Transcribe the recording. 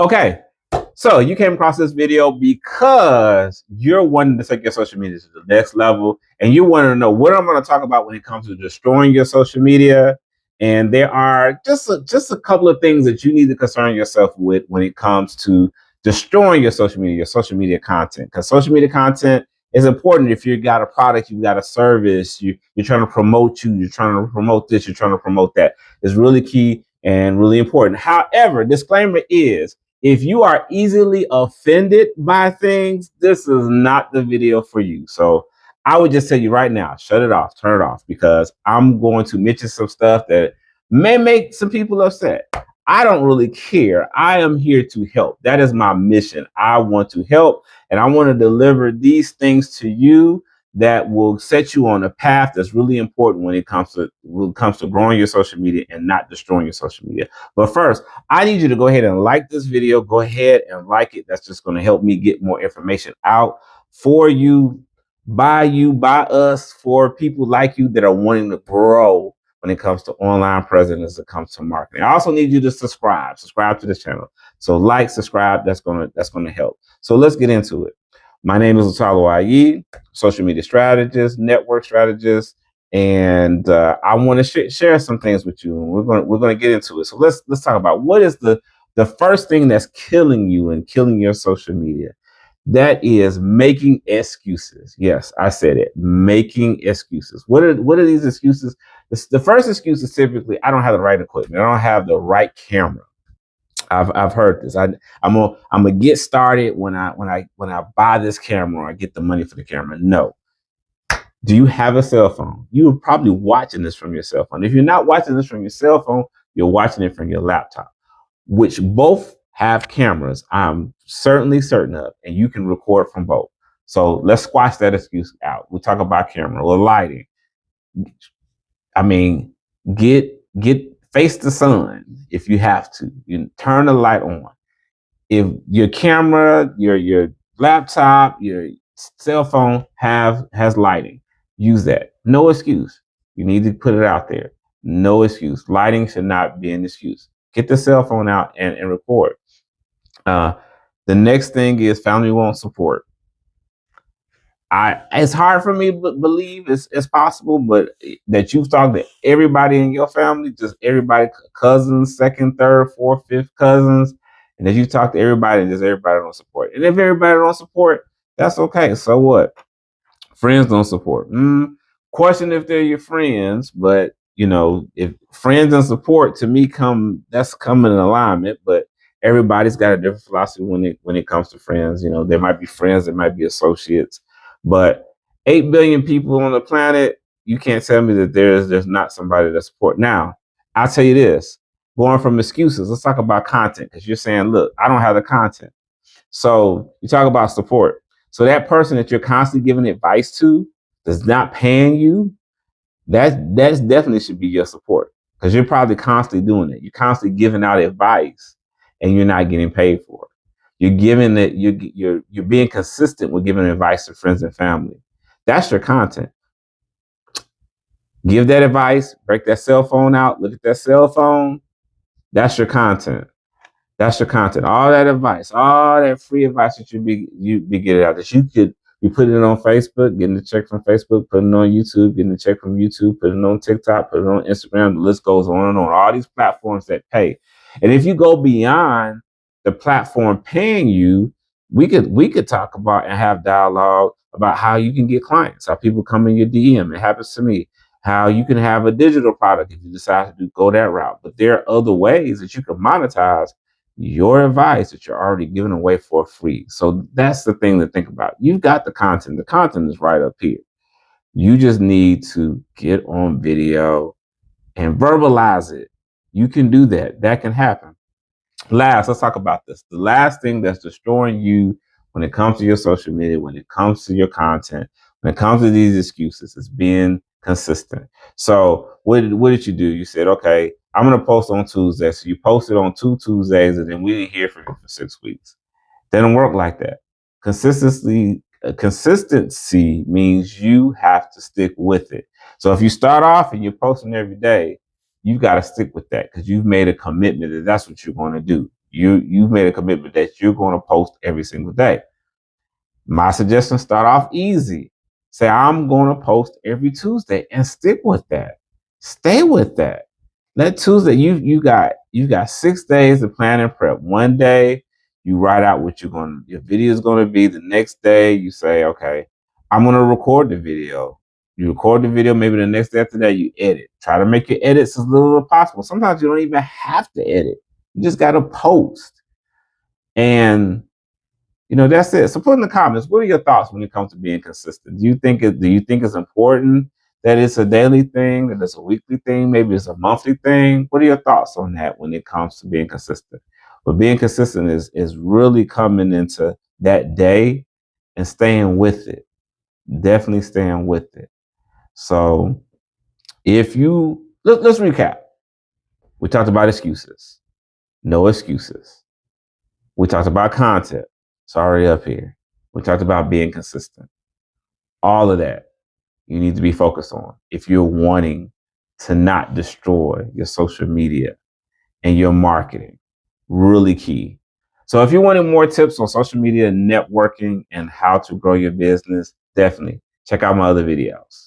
Okay, so you came across this video because you're wanting to take your social media to the next level, and you want to know what I'm going to talk about when it comes to destroying your social media. And there are just a couple of things that you need to concern yourself with when it comes to destroying your social media content. Because social media content is important. If you got a product, you got a service, you're trying to promote you're trying to promote this, you're trying to promote that. It's really key and really important. However, disclaimer is, if you are easily offended by things, this is not the video for you. So I would just tell you right now, shut it off, turn it off, because I'm going to mention some stuff that may make some people upset. I don't really care. I am here to help. That is my mission. I want to help, and I want to deliver these things to you that will set you on a path that's really important when it comes to growing your social media and not destroying your social media. But first, I need you to go ahead and like this video. Go ahead and like it. That's just going to help me get more information out for you, by us, for people like you that are wanting to grow when it comes to online presence, it comes to marketing. I also need you to subscribe to the channel. So like, subscribe, that's gonna help. So let's get into it. My name is Lutalo K, social media strategist, network strategist, and I want to share some things with you. And we're gonna get into it. So let's talk about what is the first thing that's killing you and killing your social media. That is making excuses. Yes, I said it. Making excuses. What are these excuses? The first excuse is typically, I don't have the right equipment. I don't have the right camera. I've heard this. I'm gonna get started when I buy this camera or I get the money for the camera. No. Do you have a cell phone? You are probably watching this from your cell phone. If you're not watching this from your cell phone, you're watching it from your laptop, which both have cameras. I'm certainly certain of, and you can record from both. So let's squash that excuse out. We'll talk about camera or lighting. I mean, get face the sun if you have to. You turn the light on. If your camera, your laptop, your cell phone has lighting, use that. No excuse. You need to put it out there. No excuse. Lighting should not be an excuse. Get the cell phone out and record. Uh, the next thing is family won't support. It's hard for me to believe it's possible, but that you've talked to everybody in your family, just everybody, cousins, second, third, fourth, fifth cousins, and that you talk to everybody and just everybody don't support. And if everybody don't support, that's okay. So what? Friends don't support. Question if they're your friends, but if friends and support to me that's come in alignment, but everybody's got a different philosophy when it comes to friends. There might be friends, there might be associates, but 8 billion people on the planet, you can't tell me that there's not somebody to support. Now, I'll tell you this, going from excuses, let's talk about content, because you're saying, look, I don't have the content. So you talk about support. So that person that you're constantly giving advice to that's not paying you, that's definitely should be your support, because you're probably constantly doing it. You're constantly giving out advice and you're not getting paid for it. You're giving it. You're being consistent with giving advice to friends and family. That's your content. Give that advice. Break that cell phone out. Look at that cell phone. That's your content. That's your content. All that advice, all that free advice that you be getting out, that you could be putting it on Facebook, getting the check from Facebook, putting it on YouTube, getting the check from YouTube, putting it on TikTok, putting it on Instagram. The list goes on and on. All these platforms that pay. And if you go beyond the platform paying you, we could talk about and have dialogue about how you can get clients, how people come in your DM. It happens to me. How you can have a digital product if you decide to go that route. But there are other ways that you can monetize your advice that you're already giving away for free. So that's the thing to think about. You've got the content. The content is right up here. You just need to get on video and verbalize it. You can do that. That can happen. Let's talk about this. The last thing that's destroying you when it comes to your social media, when it comes to your content, when it comes to these excuses, is being consistent. So what did you do? You said, okay, I'm going to post on Tuesday. So you posted on 2 Tuesdays, and then we didn't hear from you for 6 weeks. Doesn't work like that. Consistency means you have to stick with it. So if you start off and you're posting every day, you've got to stick with that, because you've made a commitment that that's what you're going to do. You've made a commitment that you're going to post every single day. My suggestion: start off easy. Say, I'm going to post every Tuesday and stick with that. Stay with that. Let Tuesday, you got 6 days to plan and prep. One day you write out what your video is going to be. The next day you say, okay, I'm going to record the video. You record the video, maybe the next day after that you edit. Try to make your edits as little as possible. Sometimes you don't even have to edit. You just got to post. And that's it. So put in the comments, what are your thoughts when it comes to being consistent? Do you think it's important that it's a daily thing, that it's a weekly thing, maybe it's a monthly thing? What are your thoughts on that when it comes to being consistent? But being consistent is really coming into that day and staying with it. Definitely staying with it. So let's recap. We talked about excuses. No excuses. We talked about content. It's already up here. We talked about being consistent. All of that you need to be focused on if you're wanting to not destroy your social media and your marketing. Really key. So if you're wanting more tips on social media networking and how to grow your business, definitely check out my other videos.